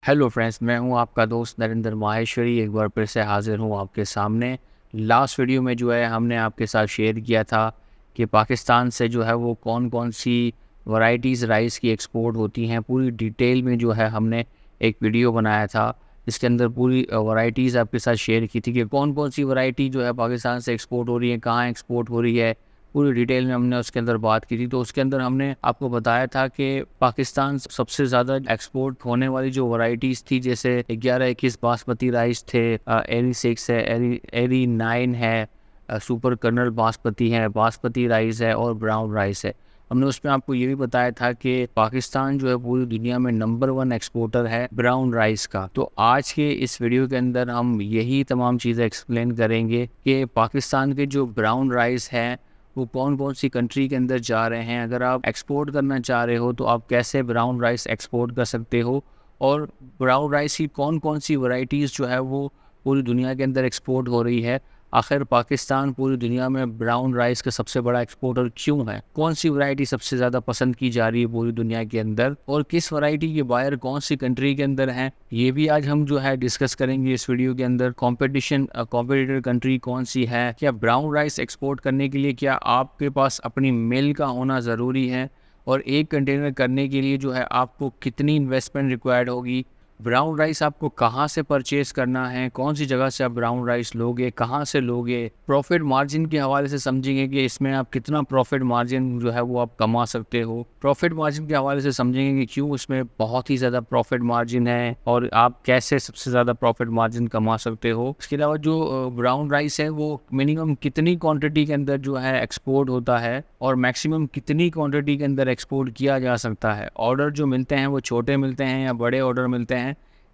Hello friends, मैं हूं आपका दोस्त नरेंद्र माहेश्वरी। एक बार फिर से हाज़िर हूं आपके सामने। लास्ट वीडियो में जो है हमने आपके साथ शेयर किया था कि पाकिस्तान से जो है वो कौन कौन सी वैरायटीज़ राइस की एक्सपोर्ट होती हैं। पूरी डिटेल में जो है हमने एक वीडियो बनाया था, इसके अंदर पूरी वैरायटीज़ आपके साथ शेयर की थी कि कौन कौन सी वैरायटी जो है पाकिस्तान से एक्सपोर्ट हो रही है, कहाँ एक्सपोर्ट हो रही है। पूरी डिटेल में हमने उसके अंदर बात की थी। तो उसके अंदर हमने आपको बताया था कि पाकिस्तान से सबसे ज़्यादा एक्सपोर्ट होने वाली जो वैरायटीज़ थी, जैसे 11-21 बासमती राइस थे, एरी 6 है, एरी 9 है, सुपर कर्नल बासमती है, बासमती राइस है और ब्राउन राइस है। हमने उसमें आपको ये भी बताया था कि पाकिस्तान जो है पूरी दुनिया में नंबर 1 एक्सपोर्टर है ब्राउन राइस का। तो आज के इस वीडियो के अंदर हम यही तमाम चीज़ें एक्सप्लेन करेंगे कि पाकिस्तान के जो ब्राउन राइस है वो कौन कौन सी कंट्री के अंदर जा रहे हैं। अगर आप एक्सपोर्ट करना चाह रहे हो तो आप कैसे ब्राउन राइस एक्सपोर्ट कर सकते हो, और ब्राउन राइस की कौन कौन सी वैरायटीज़ जो है वो पूरी दुनिया के अंदर एक्सपोर्ट हो रही है। आखिर पाकिस्तान पूरी दुनिया में ब्राउन राइस का सबसे बड़ा एक्सपोर्टर क्यों है, कौन सी वैरायटी सबसे ज़्यादा पसंद की जा रही है पूरी दुनिया के अंदर, और किस वैरायटी के बायर कौन सी कंट्री के अंदर हैं, ये भी आज हम जो है डिस्कस करेंगे इस वीडियो के अंदर। कॉम्पिटिटर कंट्री कौन सी है, क्या ब्राउन राइस एक्सपोर्ट करने के लिए क्या आपके पास अपनी मिल का होना ज़रूरी है, और एक कंटेनर करने के लिए जो है आपको कितनी इन्वेस्टमेंट रिक्वायर्ड होगी, ब्राउन राइस आपको कहाँ से परचेज़ करना है, कौन सी जगह से आप ब्राउन राइस लोगे, कहाँ से लोगे, प्रॉफिट मार्जिन के हवाले से समझेंगे कि इसमें आप कितना प्रॉफिट मार्जिन जो है वो आप कमा सकते हो। प्रॉफिट मार्जिन के हवाले से समझेंगे कि क्यों इसमें बहुत ही ज़्यादा प्रॉफिट मार्जिन है और आप कैसे सबसे ज़्यादा प्रॉफिट मार्जिन कमा सकते हो। इसके अलावा जो ब्राउन राइस है वो मिनिमम कितनी क्वान्टिटी के अंदर जो है एक्सपोर्ट होता है और मैक्सिमम कितनी क्वान्टिटी के अंदर एक्सपोर्ट किया जा सकता है। ऑर्डर जो मिलते हैं वो छोटे मिलते हैं या बड़े ऑर्डर मिलते हैं,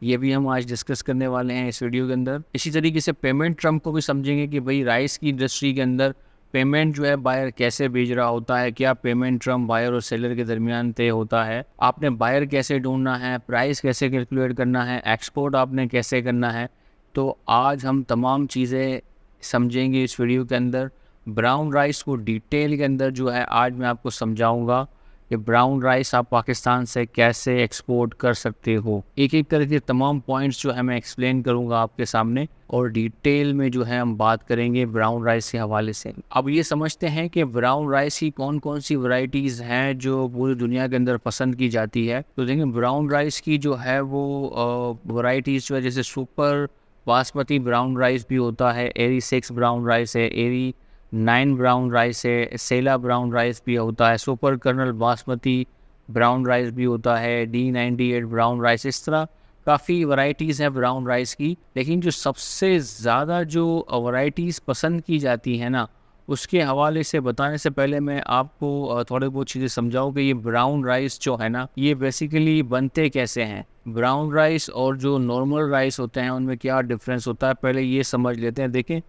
ये भी हम आज डिस्कस करने वाले हैं इस वीडियो के अंदर। इसी तरीके से पेमेंट टर्म को भी समझेंगे कि भाई राइस की इंडस्ट्री के अंदर पेमेंट जो है बायर कैसे भेज रहा होता है, क्या पेमेंट टर्म बायर और सेलर के दरमियान तय होता है, आपने बायर कैसे ढूंढना है, प्राइस कैसे कैलकुलेट करना है, एक्सपोर्ट आपने कैसे करना है। तो आज हम तमाम चीज़ें समझेंगे इस वीडियो के अंदर। ब्राउन राइस को डिटेल के अंदर जो है आज मैं आपको समझाऊंगा कि ब्राउन राइस आप पाकिस्तान से कैसे एक्सपोर्ट कर सकते हो। एक एक करके तमाम पॉइंट्स जो है मैं एक्सप्लेन करूंगा आपके सामने, और डिटेल में जो है हम बात करेंगे ब्राउन राइस के हवाले से। अब ये समझते हैं कि ब्राउन राइस की कौन कौन सी वैरायटीज़ हैं जो पूरी दुनिया के अंदर पसंद की जाती है। तो देखिए, ब्राउन राइस की जो है वो वैरायटीज़ जो है, जैसे सुपर बासमती ब्राउन राइस भी होता है, एरी 6 ब्राउन राइस है, एरी 9 ब्राउन राइस है, सेला ब्राउन राइस भी होता है, super kernel basmati brown rice भी होता है, D98 ब्राउन राइस। इस तरह काफ़ी वैरायटीज़ हैं ब्राउन राइस की। लेकिन जो सबसे ज़्यादा जो वैरायटीज़ पसंद की जाती है ना, उसके हवाले से बताने से पहले मैं आपको थोड़ी बहुत चीज़ें समझाऊँ कि ये ब्राउन राइस जो है ना, ये बेसिकली बनते कैसे हैं। ब्राउन राइस और जो नॉर्मल राइस होते हैं उनमें क्या डिफरेंस होता है, पहले ये समझ लेते हैं। देखें,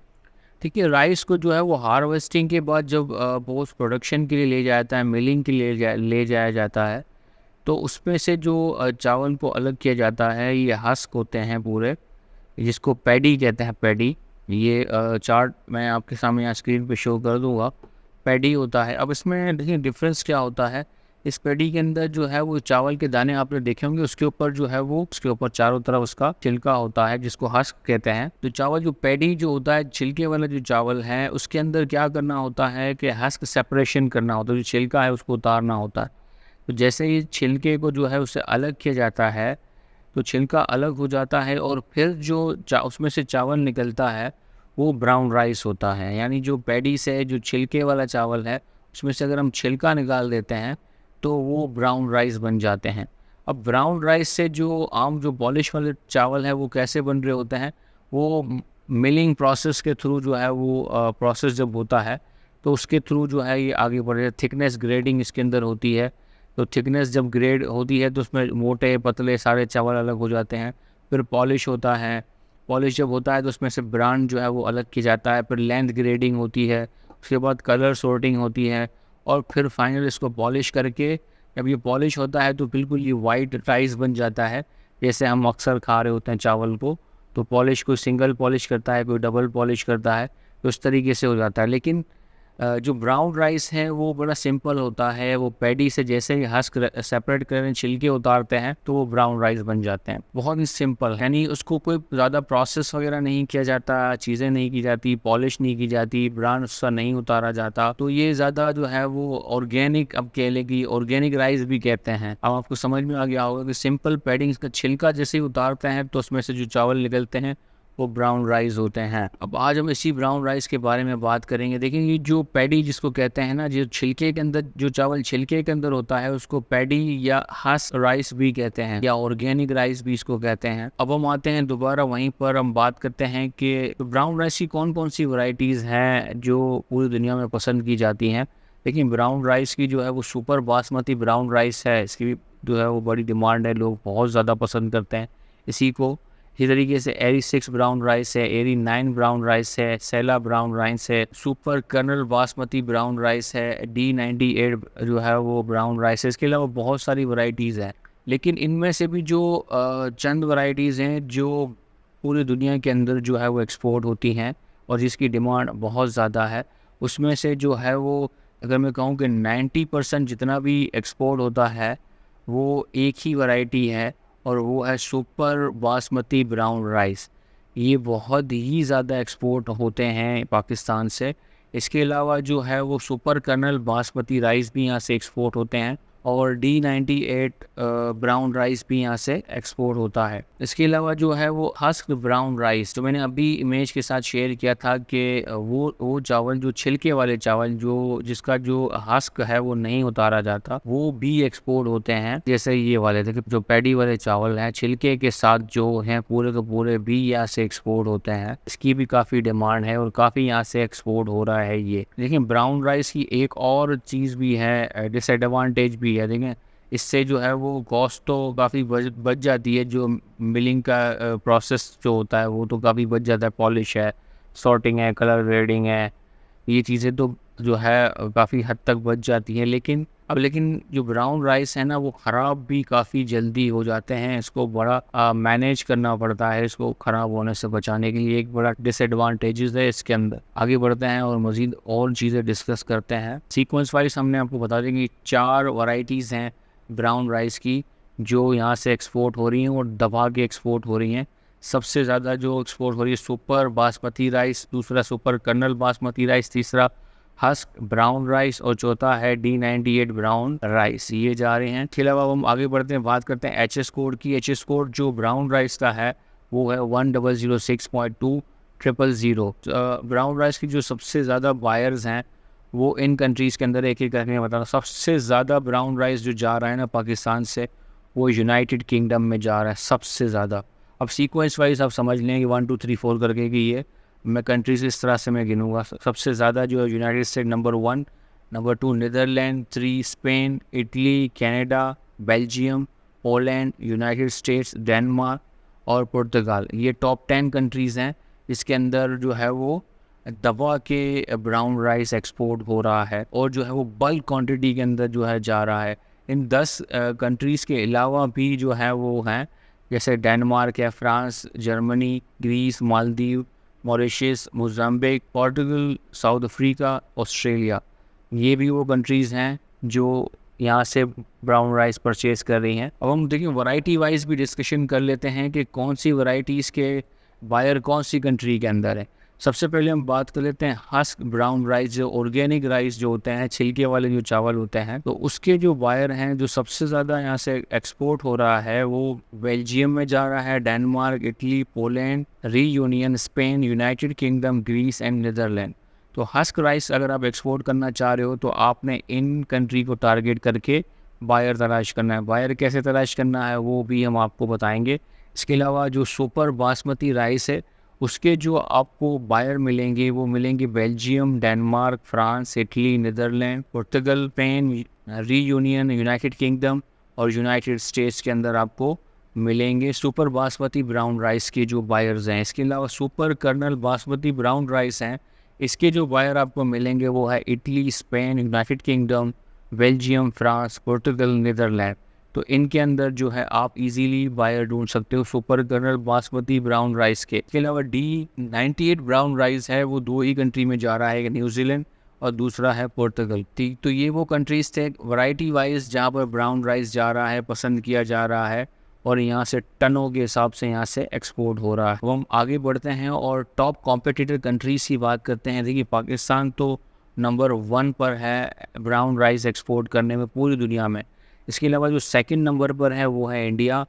ठीक है, राइस को जो है वो हार्वेस्टिंग के बाद जब पोस्ट प्रोडक्शन के लिए ले जाता है, मिलिंग के लिए ले जाया जाता है, तो उसमें से जो चावल को अलग किया जाता है, ये हस्क होते हैं पूरे, जिसको पैडी कहते हैं। पैडी, ये चार्ट मैं आपके सामने यहाँ स्क्रीन पे शो कर दूंगा। पैडी होता है। अब इसमें देखिए डिफरेंस क्या होता है। इस पैडी के अंदर जो है वो चावल के दाने आपने देखे होंगे, उसके ऊपर जो है वो उसके ऊपर चारों तरफ उसका छिलका होता है जिसको हस्क कहते हैं। तो चावल जो पैडी जो होता है, छिलके वाला जो चावल है, उसके अंदर क्या करना होता है कि हस्क सेपरेशन करना होता है, जो छिलका है उसको उतारना होता है। तो जैसे ही छिलके को जो है उससे अलग किया जाता है, तो छिलका अलग हो जाता है और फिर जो उसमें से चावल निकलता है वो ब्राउन राइस होता है। यानी जो पैडी से जो छिलके वाला चावल है, उसमें से अगर हम छिलका निकाल देते हैं तो वो ब्राउन राइस बन जाते हैं। अब ब्राउन राइस से जो आम जो पॉलिश वाले चावल है वो कैसे बन रहे होते हैं, वो मिलिंग प्रोसेस के थ्रू जो है वो प्रोसेस जब होता है तो उसके थ्रू जो है ये आगे बढ़ रहे। थिकनेस ग्रेडिंग इसके अंदर होती है। तो थिकनेस जब ग्रेड होती है तो उसमें मोटे पतले सारे चावल अलग हो जाते हैं। फिर पॉलिश होता है। पॉलिश जब होता है तो उसमें से ब्रांड जो है वो अलग किया जाता है। फिर लेंथ ग्रेडिंग होती है, उसके बाद कलर सॉर्टिंग होती है, और फिर फाइनल इसको पॉलिश करके जब ये पॉलिश होता है तो बिल्कुल ये वाइट राइस बन जाता है, जैसे हम अक्सर खा रहे होते हैं चावल को। तो पॉलिश कोई सिंगल पॉलिश करता है, कोई डबल पॉलिश करता है, तो इस तरीके से हो जाता है। लेकिन जो ब्राउन राइस है वो बड़ा सिंपल होता है। वो पैडी से जैसे ही हस्क सेपरेट करें, छिलके उतारते हैं तो वो ब्राउन राइस बन जाते हैं। बहुत ही सिंपल, यानी उसको कोई ज़्यादा प्रोसेस वगैरह नहीं किया जाता, चीज़ें नहीं की जाती, पॉलिश नहीं की जाती, ब्रांड उसका नहीं उतारा जाता। तो ये ज़्यादा जो है वो ऑर्गेनिक, अब कह लें कि ऑर्गेनिक राइस भी कहते हैं। अब आपको समझ में आ गया होगा कि सिंपल पैडिंग का छिलका जैसे ही उतारते हैं तो उसमें से जो चावल निकलते हैं वो ब्राउन राइस होते हैं। अब आज हम इसी ब्राउन राइस के बारे में बात करेंगे। देखिए, ये जो पैडी जिसको कहते हैं ना, जो छिलके के अंदर, जो चावल छिलके के अंदर होता है उसको पैडी या हस्क राइस भी कहते हैं, या ऑर्गेनिक राइस भी इसको कहते हैं। अब हम आते हैं दोबारा वहीं पर, हम बात करते हैं कि ब्राउन राइस की कौन कौन सी वैरायटीज़ हैं जो पूरी दुनिया में पसंद की जाती हैं। लेकिन ब्राउन राइस की जो है वो सुपर बासमती ब्राउन राइस है, इसकी भी जो है वो बड़ी डिमांड है, लोग बहुत ज़्यादा पसंद करते हैं इसी को। इसी तरीके से एरी 6 ब्राउन राइस है, एरी 9 ब्राउन राइस है, सेला ब्राउन राइस है, super kernel basmati brown rice है, D98 जो है वो ब्राउन राइस है। इसके अलावा बहुत सारी वैरायटीज़ हैं, लेकिन इनमें से भी जो चंद वैरायटीज़ हैं जो पूरी दुनिया के अंदर जो है वो एक्सपोर्ट होती हैं और जिसकी डिमांड बहुत ज़्यादा है, उसमें से जो है वो, अगर मैं कहूँ कि 90% जितना भी एक्सपोर्ट होता है वो एक ही वैरायटी है, और वो है सुपर बासमती ब्राउन राइस। ये बहुत ही ज़्यादा एक्सपोर्ट होते हैं पाकिस्तान से। इसके अलावा जो है वो सुपर कर्नल बासमती राइस भी यहाँ से एक्सपोर्ट होते हैं, और D98 ब्राउन राइस भी यहाँ से एक्सपोर्ट होता है। इसके अलावा जो है वो हस्क ब्राउन राइस, जो मैंने अभी इमेज के साथ शेयर किया था कि वो चावल, जो छिलके वाले चावल, जो जिसका जो हस्क है वो नहीं उतारा जाता, वो भी एक्सपोर्ट होते हैं। जैसे ये वाले देखिए, जो पैडी वाले चावल हैं छिलके के साथ जो हैं पूरे के पूरे भी यहाँ से एक्सपोर्ट होते हैं। इसकी भी काफ़ी डिमांड है और काफ़ी यहाँ से एक्सपोर्ट हो रहा है ये। लेकिन ब्राउन राइस की एक और चीज़ भी है, डिसएडवांटेज भी है। देखें, इससे जो है वो कॉस्ट तो काफ़ी बच जाती है, जो मिलिंग का प्रोसेस जो होता है वो तो काफ़ी बच जाता है। पॉलिश है, सॉर्टिंग है, कलर ग्रेडिंग है, ये चीज़ें तो जो है काफ़ी हद तक बच जाती हैं। लेकिन जो ब्राउन राइस है ना, वो ख़राब भी काफ़ी जल्दी हो जाते हैं। इसको बड़ा मैनेज करना पड़ता है, इसको ख़राब होने से बचाने के लिए। एक बड़ा डिसएडवांटेजेस है इसके अंदर। आगे बढ़ते हैं और मज़ीद और चीज़ें डिस्कस करते हैं। सीक्वेंस वाइज हमने आपको बता दें कि 4 वैरायटीज़ हैं ब्राउन राइस की जो यहाँ से एक्सपोर्ट हो रही हैं और दबा के एक्सपोर्ट हो रही हैं। सबसे ज़्यादा जो एक्सपोर्ट हो रही है सुपर बासमती राइस, दूसरा सुपर कर्नल बासमती राइस, तीसरा हस्क ब्राउन राइस और चौथा है D98 ब्राउन राइस, ये जा रहे हैं। इसके अलावा हम आगे बढ़ते हैं, बात करते हैं HS कोड की। HS कोड जो ब्राउन राइस का है वो है 1006.200। ब्राउन राइस की जो सबसे ज़्यादा बायर्स हैं वो इन कंट्रीज़ के अंदर एक एक करके बता रहा हूँ। सबसे ज़्यादा ब्राउन राइस जो जा रहा है ना पाकिस्तान से, वो यूनाइटेड किंगडम में जा रहा है सबसे ज़्यादा। अब सीक्वेंस वाइज आप समझ लें कि 1 2 3 4 करके कि ये मैं कंट्रीज़ इस तरह से मैं गिनूँगा। सबसे ज़्यादा जो है United State number 1, number 2 Netherland, 3 Spain, Italy, Canada, Belgium, Poland, United States, Denmark और पुर्तगाल। ये टॉप 10 कंट्रीज़ हैं इसके अंदर जो है वो दबा के ब्राउन राइस एक्सपोर्ट हो रहा है, और जो है वो बल्क क्वांटिटी के अंदर जो है जा रहा है। इन 10 कंट्रीज़ के अलावा भी जो है वो हैं, जैसे डेनमार्क है, France, Germany, Greece, Maldives, Mauritius, Mozambique, Portugal, South Africa, Australia. ये भी वो कंट्रीज़ हैं जो यहाँ से ब्राउन राइस परचेज़ कर रही हैं। अब हम देखिए वैरायटी वाइज भी डिस्कशन कर लेते हैं कि कौन सी वैरायटीज़ के बायर कौन सी कंट्री के अंदर है। सबसे पहले हम बात कर लेते हैं हस्क ब्राउन राइस, जो ऑर्गेनिक राइस जो होते हैं, छिलके वाले जो चावल होते हैं, तो उसके जो बायर हैं, जो सबसे ज़्यादा यहाँ से एक्सपोर्ट हो रहा है वो बेल्जियम में जा रहा है, Denmark, Italy, Poland, Reunion, Spain, United Kingdom, Greece and Netherland. तो हस्क राइस अगर आप एक्सपोर्ट करना चाह रहे हो तो आपने इन कंट्री को टारगेट करके बायर तलाश करना है। बायर कैसे तलाश करना है वो भी हम आपको बताएंगे। इसके अलावा जो सुपर बासमती राइस है उसके जो आपको बायर मिलेंगे वो मिलेंगे Belgium, Denmark, France, Italy, Netherlands, पुर्तगाल, स्पेन, रीयूनियन, यूनाइटेड किंगडम और यूनाइटेड स्टेट्स के अंदर आपको मिलेंगे सुपर बासमती ब्राउन राइस के जो बायर्स हैं। इसके अलावा super kernel basmati brown rice हैं, इसके जो बायर आपको मिलेंगे वो है Italy, Spain, United Kingdom, Belgium, France, पुर्तगाल, नीदरलैंड। तो इनके अंदर जो है आप इजीली बायर ढूंढ सकते हो super kernel basmati brown rice के। इसके अलावा D98 ब्राउन राइस है, वो 2 ही कंट्री में जा रहा है, न्यूजीलैंड और दूसरा है पुर्तगाल। तो ये वो कंट्रीज़ थे वैरायटी वाइज जहाँ पर ब्राउन राइस जा रहा है, पसंद किया जा रहा है और यहाँ से टनों के हिसाब से यहाँ से एक्सपोर्ट हो रहा है। वो हम आगे बढ़ते हैं और टॉप कॉम्पिटिटर कंट्रीज़ की बात करते हैं। देखिए पाकिस्तान तो नंबर 1 पर है ब्राउन राइस एक्सपोर्ट करने में पूरी दुनिया में। इसके अलावा जो सेकंड नंबर पर है वो है इंडिया।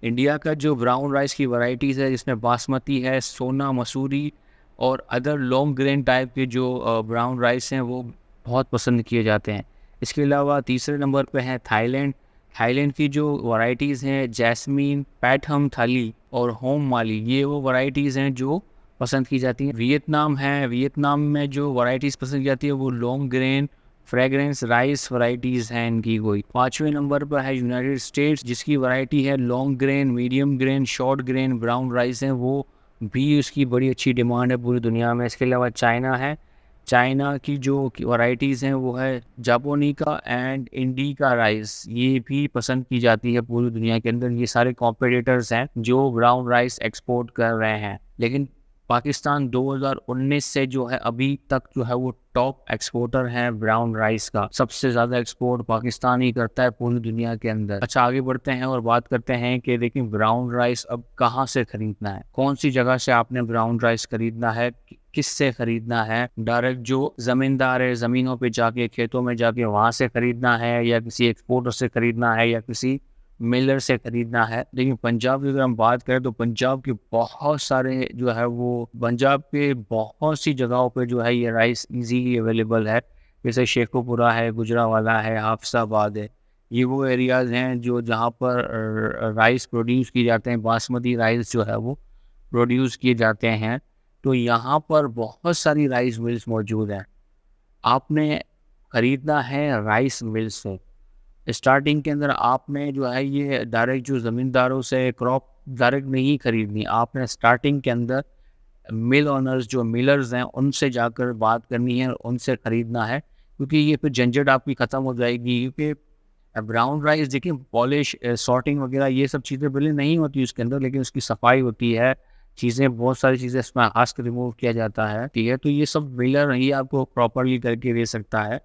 इंडिया का जो ब्राउन राइस की वैरायटीज़ है जिसमें बासमती है, सोना मसूरी और अदर लॉन्ग ग्रेन टाइप के जो ब्राउन राइस हैं वो बहुत पसंद किए जाते हैं। इसके अलावा तीसरे नंबर पे है थाईलैंड। थाईलैंड की जो वैरायटीज़ हैं जैस्मीन, पैटहम थाली और होम माली, ये वो वैरायटीज़ हैं जो पसंद की जाती हैं। वियतनाम है, वियतनाम में जो वैरायटीज़ पसंद की जाती है वो long grain fragrance rice varieties हैं इनकी कोई। 5वें नंबर पर है यूनाइटेड स्टेट्स जिसकी वैरायटी है long grain, medium grain, short grain brown rice हैं, वो भी उसकी बड़ी अच्छी डिमांड है पूरी दुनिया में। इसके अलावा चाइना है। चाइना की जो वैरायटीज़ हैं वो है जापोनिका एंड इंडिका राइस, ये भी पसंद की जाती है पूरी दुनिया के अंदर। ये सारे कॉम्पिटिटर्स हैं जो ब्राउन राइस एक्सपोर्ट कर रहे हैं। लेकिन पाकिस्तान 2019 से जो है अभी तक जो है वो टॉप एक्सपोर्टर है ब्राउन राइस का। सबसे ज़्यादा एक्सपोर्ट पाकिस्तान ही करता है पूरी दुनिया के अंदर। अच्छा आगे बढ़ते हैं और बात करते हैं कि देखिए ब्राउन राइस अब कहाँ से खरीदना है, कौन सी जगह से आपने ब्राउन राइस खरीदना है, किस से खरीदना है। डायरेक्ट जो ज़मींदार है ज़मीनों पे जाके खेतों में जाके वहाँ से खरीदना है या किसी एक्सपोर्टर से खरीदना है या किसी मिलर से खरीदना है। लेकिन पंजाब की अगर हम बात करें तो पंजाब के बहुत सारे जो है वो पंजाब के बहुत सी जगहों पे जो है ये राइस इजीली अवेलेबल है। जैसे शेखोपुरा है, गुजरावाला है, हाफसाबाद है, ये वो एरियाज़ हैं जो जहाँ पर राइस प्रोड्यूस किए जाते हैं, बासमती राइस जो है वो प्रोड्यूस किए जाते हैं। तो यहाँ पर बहुत सारी राइस मिल्स मौजूद हैं। आपने खरीदना है राइस मिल से। स्टार्टिंग के अंदर आपने जो है ये डायरेक्ट जो ज़मींदारों से क्रॉप डायरेक्ट नहीं खरीदनी। आपने स्टार्टिंग के अंदर मिल ओनर्स जो मिलर्स हैं उनसे जाकर बात करनी है, उनसे ख़रीदना है, क्योंकि ये फिर झंझट आपकी ख़त्म हो जाएगी। क्योंकि ब्राउन राइस देखिए पॉलिश सॉर्टिंग वगैरह ये सब चीज़ें पहले नहीं होती उसके अंदर, लेकिन उसकी सफाई होती है, चीज़ें बहुत सारी चीज़ें इसमें हस्क रिमूव किया जाता है, ठीक है। तो ये सब मिलर ही आपको प्रॉपरली करके दे सकता है।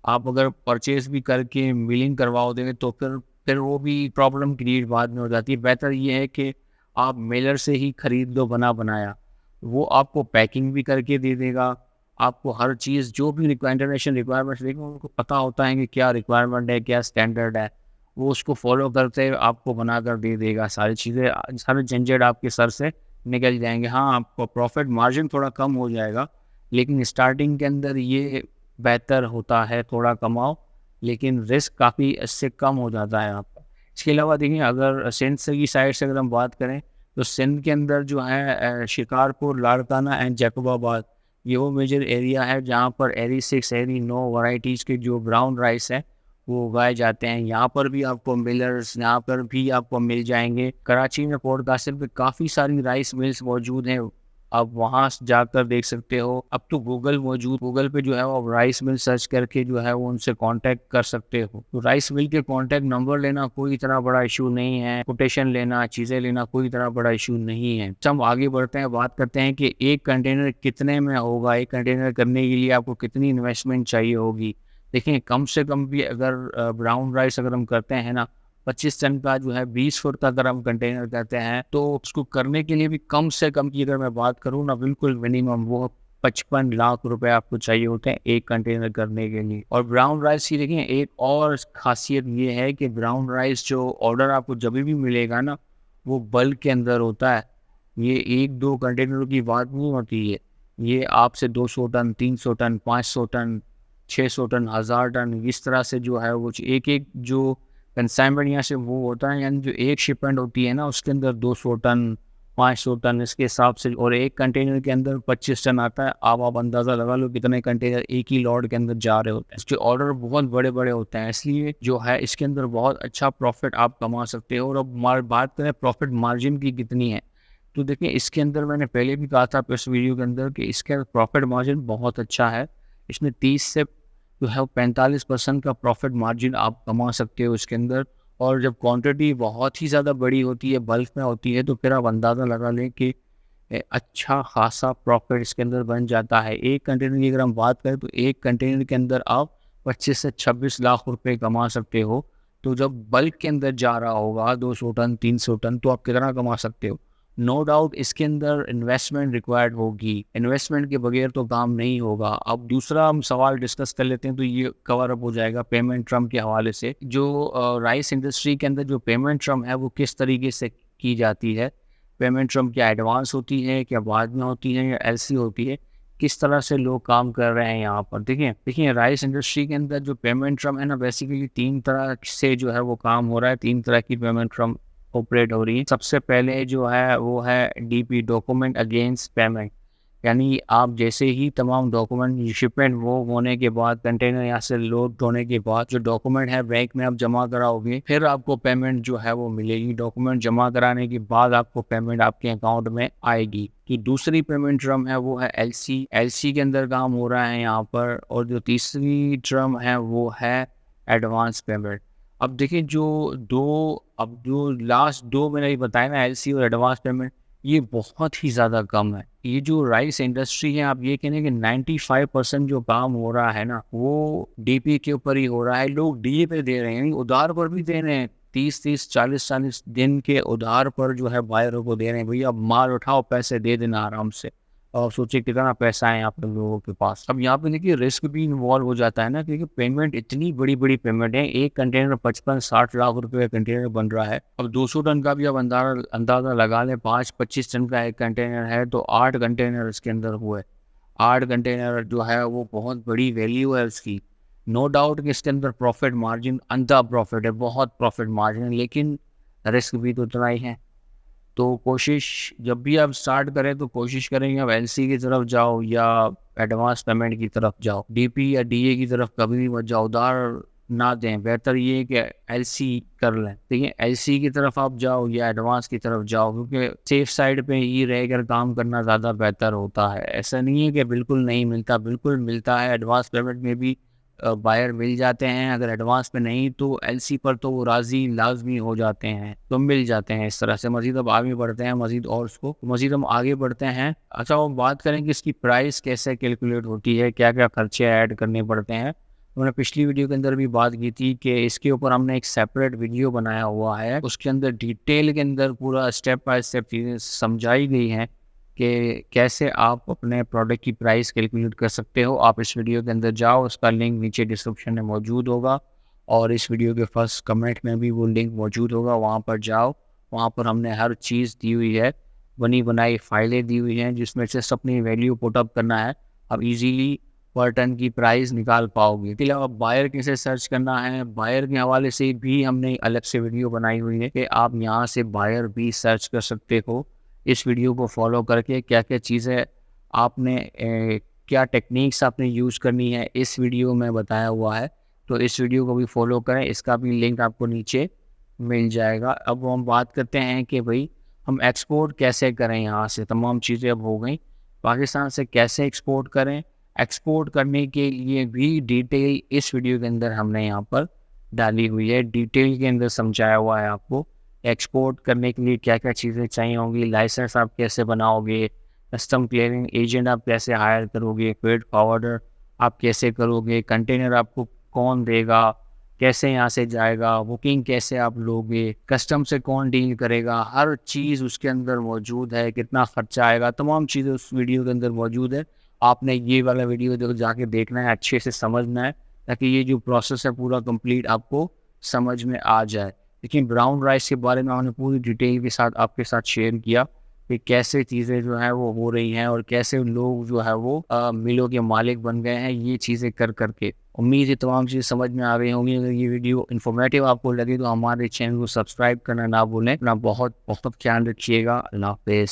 आप अगर परचेज भी करके मिलिंग करवाओ देंगे तो फिर वो भी प्रॉब्लम क्रिएट बाद में हो जाती है। बेहतर ये है कि आप मिलर से ही खरीद लो बना बनाया, वो आपको पैकिंग भी करके दे देगा, आपको हर चीज़ जो भी इंटरनेशनल रिक्वायरमेंट्स देखें उनको पता होता है कि क्या रिक्वायरमेंट है, क्या स्टैंडर्ड है, वो उसको फॉलो करते हुए आपको बना कर दे देगा। सारी चीज़ें सारे झंझट आपके सर से निकल जाएंगे। हाँ, आपको प्रॉफिट मार्जिन थोड़ा कम हो जाएगा, लेकिन स्टार्टिंग के अंदर ये बेहतर होता है, थोड़ा कमाओ लेकिन रिस्क काफ़ी इससे कम हो जाता है आपका। इसके अलावा देखिए अगर सिंध से की साइड से अगर हम बात करें तो सिंध के अंदर जो है शिकारपुर, लाड़काना एंड जैकबाबाद, ये वो मेजर एरिया है जहाँ पर एरी 6, एरी 9 वैरायटीज़ के जो ब्राउन राइस है वो उगाए जाते हैं। यहाँ पर भी आपको मिलर्स यहाँ पर भी आपको मिल जाएंगे। कराची में पोर्ट कासिम पे काफ़ी सारी राइस मिल्स मौजूद हैं, आप वहाँ जाकर देख सकते हो। अब तो गूगल मौजूद, गूगल पे जो है वो राइस मिल सर्च करके जो है वो उनसे कांटेक्ट कर सकते हो। तो राइस मिल के कांटेक्ट नंबर लेना कोई इतना बड़ा इशू नहीं है, कोटेशन लेना, चीज़ें लेना कोई इतना बड़ा इशू नहीं है। हम आगे बढ़ते हैं, बात करते हैं कि एक कंटेनर कितने में होगा, एक कंटेनर करने के लिए आपको कितनी इन्वेस्टमेंट चाहिए होगी। देखिए कम से कम भी अगर ब्राउन राइस अगर हम करते हैं ना 25 टन का जो है 20 फुट का अगर हम कंटेनर कहते हैं तो उसको करने के लिए भी कम से कम की अगर मैं बात करूँ ना बिल्कुल मिनिमम वो 55 लाख रुपए आपको चाहिए होते हैं एक कंटेनर करने के लिए। और ब्राउन राइस की देखिए एक और खासियत ये है कि ब्राउन राइस जो ऑर्डर आपको जब भी मिलेगा ना वो बल्क के अंदर होता है। ये 1-2 कंटेनरों की बात नहीं होती है, ये आपसे 200 ton, 300 ton, 500 ton, 600 ton, 1000 ton, इस तरह से जो है वो एक जो कंसाइनमेंट यहाँ से वो होता है, यानी जो एक शिपमेंट होती है ना उसके अंदर 200 टन, 500 टन इसके हिसाब से, और एक कंटेनर के अंदर 25 टन आता है। आप अंदाज़ा लगा लो कितने कंटेनर एक ही लॉट के अंदर जा रहे होते हैं। इसके ऑर्डर बहुत बड़े बड़े होते हैं, इसलिए जो है इसके अंदर बहुत अच्छा प्रॉफिट आप कमा सकते हो। और अब बात करें प्रॉफिट मार्जिन की कितनी है, तो देखिए इसके अंदर मैंने पहले भी कहा था इस वीडियो के अंदर कि इसका प्रॉफिट मार्जिन बहुत अच्छा है। इसमें 30 से जो है 45% का प्रॉफिट मार्जिन आप कमा सकते हो इसके अंदर। और जब क्वांटिटी बहुत ही ज़्यादा बड़ी होती है, बल्क में होती है, तो फिर आप अंदाज़ा लगा लें कि अच्छा खासा प्रॉफिट इसके अंदर बन जाता है। एक कंटेनर की अगर हम बात करें तो एक कंटेनर के अंदर आप 25 से 26 लाख रुपए कमा सकते हो। तो जब बल्क के अंदर जा रहा होगा 200 टन 300 टन तो आप कितना कमा सकते हो। नो डाउट इसके अंदर इन्वेस्टमेंट रिक्वायर्ड होगी, इन्वेस्टमेंट के बगैर तो काम नहीं होगा। अब दूसरा हम सवाल डिस्कस कर लेते हैं तो ये कवर अप हो जाएगा पेमेंट टर्म के हवाले से। जो राइस इंडस्ट्री के अंदर जो पेमेंट टर्म है वो किस तरीके से की जाती है, पेमेंट टर्म क्या एडवांस होती है, क्या बाद में होती है, या एलसी होती है, किस तरह से लोग काम कर रहे हैं यहाँ पर। देखिए देखिए राइस इंडस्ट्री के अंदर जो पेमेंट टर्म है ना, बेसिकली 3 तरह से जो है वो काम हो रहा है, 3 तरह की पेमेंट टर्म ऑपरेट हो रही है। सबसे पहले जो है वो है डीपी, डॉक्यूमेंट अगेंस्ट पेमेंट, यानी आप जैसे ही तमाम डॉक्यूमेंट शिपमेंट वो होने के बाद, कंटेनर यहाँ से लोड होने के बाद जो डॉक्यूमेंट है बैंक में आप जमा कराओगे, फिर आपको पेमेंट जो है वो मिलेगी। डॉक्यूमेंट जमा कराने के बाद आपको पेमेंट आपके अकाउंट में आएगी। तो दूसरी पेमेंट टर्म है वो है एलसी, एलसी के अंदर काम हो रहा है यहाँ पर। और जो तीसरी टर्म है वो है एडवांस पेमेंट। अब देखिए जो लास्ट दो मैंने ये बताया ना, एलसी और एडवांस पेमेंट, ये बहुत ही ज़्यादा कम है। ये जो राइस इंडस्ट्री है, आप ये कहें कि 95% जो काम हो रहा है ना वो डीपी के ऊपर ही हो रहा है। लोग डीए पे दे रहे हैं, उधार पर भी दे रहे हैं, 30-30 40-40 दिन के उधार पर जो है बायरों को दे रहे हैं। भैया माल उठाओ, पैसे दे देना आराम से। और सोचिए कितना पैसा है यहाँ पे लोगों के पास। अब यहाँ पे देखिए रिस्क भी इन्वॉल्व हो जाता है ना, क्योंकि पेमेंट इतनी बड़ी बड़ी पेमेंट है। एक कंटेनर 55-60 लाख रुपए का कंटेनर बन रहा है। अब 200 टन का भी अब अंदाजा लगा लें, 5-25 टन का एक कंटेनर है तो 8 कंटेनर इसके अंदर हुए। 8 कंटेनर जो है वो बहुत बड़ी वैल्यू है उसकी। नो डाउट कि इसके अंदर प्रॉफिट मार्जिन अंधा प्रॉफिट है, बहुत प्रॉफिट मार्जिन है, लेकिन रिस्क भी तो उतना ही है। तो कोशिश जब भी आप स्टार्ट करें तो कोशिश करेंगे आप एलसी की तरफ जाओ या एडवांस पेमेंट की तरफ जाओ। डीपी या डीए की तरफ कभी भी मत जाओ, उधार ना दें। बेहतर ये है कि एलसी कर लें। ठीक है, एलसी की तरफ आप जाओ या एडवांस की तरफ जाओ, क्योंकि सेफ साइड पे ही रहकर काम करना ज़्यादा बेहतर होता है। ऐसा नहीं है कि बिल्कुल नहीं मिलता, बिल्कुल मिलता है। एडवांस पेमेंट में भी बायर मिल जाते हैं। अगर एडवांस पे नहीं तो एलसी पर तो वो राजी लाजमी हो जाते हैं, तो मिल जाते हैं इस तरह से। मजीद अब आगे बढ़ते हैं, मजीद हम आगे बढ़ते हैं। अच्छा, वो बात करें कि इसकी प्राइस कैसे कैलकुलेट होती है, क्या क्या खर्चे ऐड करने पड़ते हैं। तो मैंने पिछली वीडियो के अंदर भी बात की थी कि इसके ऊपर हमने एक सेपरेट वीडियो बनाया हुआ है। उसके अंदर डिटेल के अंदर पूरा स्टेप बाय स्टेप चीज़ें समझाई गई हैं कि कैसे आप अपने प्रोडक्ट की प्राइस कैलकुलेट कर सकते हो। आप इस वीडियो के अंदर जाओ, उसका लिंक नीचे डिस्क्रिप्शन में मौजूद होगा और इस वीडियो के फर्स्ट कमेंट में भी वो लिंक मौजूद होगा। वहाँ पर जाओ, वहाँ पर हमने हर चीज़ दी हुई है, बनी बनाई फाइलें दी हुई हैं, जिसमें से अपनी वैल्यू पुटअप करना है। अब इजीली पर टन की प्राइस निकाल पाओगे। इसके अलावा बायर कैसे सर्च करना है, बायर के हवाले से भी हमने अलग से वीडियो बनाई हुई है कि आप यहाँ से बायर भी सर्च कर सकते हो। इस वीडियो को फॉलो करके क्या क्या चीज़ें आपने क्या टेक्निक्स आपने यूज़ करनी है, इस वीडियो में बताया हुआ है। तो इस वीडियो को भी फॉलो करें, इसका भी लिंक आपको नीचे मिल जाएगा। अब हम बात करते हैं कि भाई हम एक्सपोर्ट कैसे करें। यहाँ से तमाम चीज़ें अब हो गई, पाकिस्तान से कैसे एक्सपोर्ट करें। एक्सपोर्ट करने के लिए भी डिटेल इस वीडियो के अंदर हमने यहाँ पर डाली हुई है। डिटेल के अंदर समझाया हुआ है आपको एक्सपोर्ट करने के लिए क्या क्या चीज़ें चाहिए होंगी, लाइसेंस आप कैसे बनाओगे, कस्टम क्लियरिंग एजेंट आप कैसे हायर करोगे, फ्रेट फॉरवर्डर आप कैसे करोगे, कंटेनर आपको कौन देगा, कैसे यहाँ से जाएगा, बुकिंग कैसे आप लोगे, कस्टम से कौन डील करेगा, हर चीज़ उसके अंदर मौजूद है। कितना खर्चा आएगा, तमाम चीज़ें उस वीडियो के अंदर मौजूद है। आपने ये वाला वीडियो जो जाके देखना है, अच्छे से समझना है, ताकि ये जो प्रोसेस है पूरा कंप्लीट आपको समझ में आ जाए। लेकिन ब्राउन राइस के बारे में हमने पूरी डिटेल के साथ आपके साथ शेयर किया कि कैसे चीज़ें जो है वो हो रही हैं और कैसे लोग जो है वो मिलों के मालिक बन गए हैं ये चीज़ें कर करके। उम्मीद है तमाम चीज़ें समझ में आ रही होंगी। अगर ये वीडियो इन्फॉर्मेटिव आपको लगे तो हमारे चैनल को सब्सक्राइब करना ना भूलें। अपना बहुत बहुत ख्याल रखिएगा। अल्लाह हाफ़िज़।